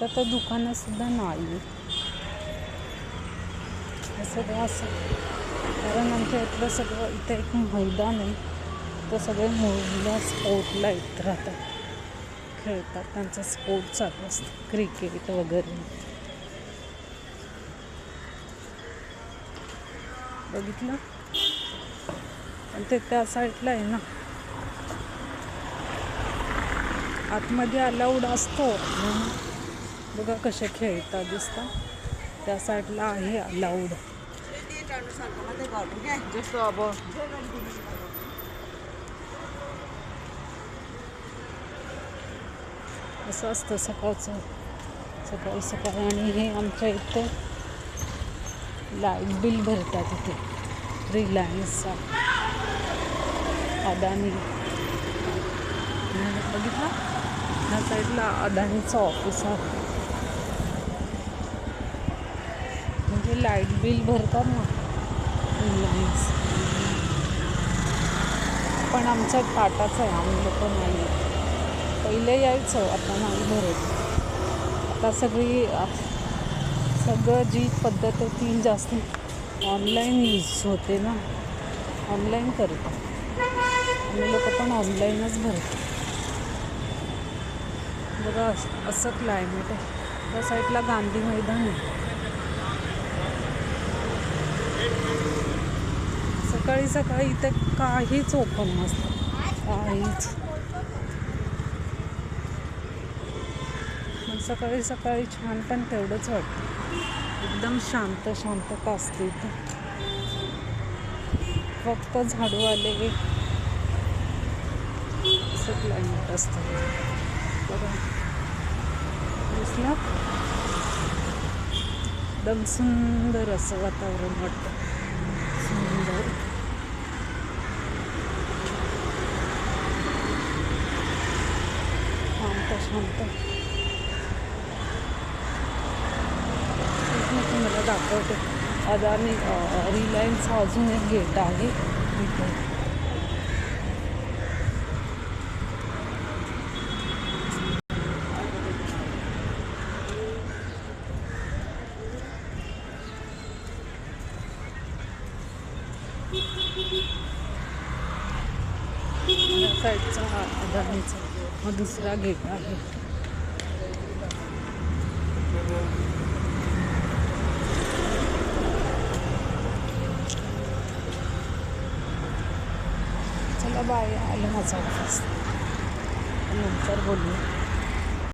आता तर दुकानं सुद्धा नाही सगळं असं, कारण आमच्या इथलं सगळं इथं एक मैदान आहे, तर सगळे मुलं स्पोर्टला येत राहतात, खेळतात, त्यांचं स्पोर्ट चालू असतं, क्रिकेट वगैरे. बघितलं, पण ते त्या साईडला आहे ना, आतमध्ये अलाउड असतं. बघा कसे खेळतात दिसतात, त्या साईडला आहे अलाउड. असं असतं सकाळी सकाळी. आणि हे आमच्या इथे लाईट बिल भरतात इथे, रिलायन्सचा, अदानी. बघितलं, ह्या साईडला अदानीचं ऑफिस आहे, म्हणजे लाईट बिल भरतात ना रिलायन्स. पण आमचा टाटाचं आहे, आम्ही लोक नाही. पहिले यायचं, आता नाही भरत. आता सगळं जी पद्धत आहे ती जास्त ऑनलाईन यूज होते ना, ऑनलाईन करतो आम्ही लोक, पण ऑनलाईनच भरतो. बघा असं क्लायमेट आहे. त्या साईडला गांधी मैदान आहे. सकाळी इथे काहीच ओपन नसतं, काहीच. सकाळी छान, पण तेवढंच वाटतं, एकदम शांतता असते इथे. फक्त झाडू आले, असं क्लायमेट असतं. बघा दिसलं, एकदम सुंदर असं वातावरण वाटतं, सुंदर. शांत. मी तुम्हाला दाखवते, अदानी रिलायन्सचा अजून एक गेट आहे इथे. या साईडचा अदानीचा हा दुसरा गेट आहे. चला बाय, आलं माझं ऑफिस, नंतर बोलू.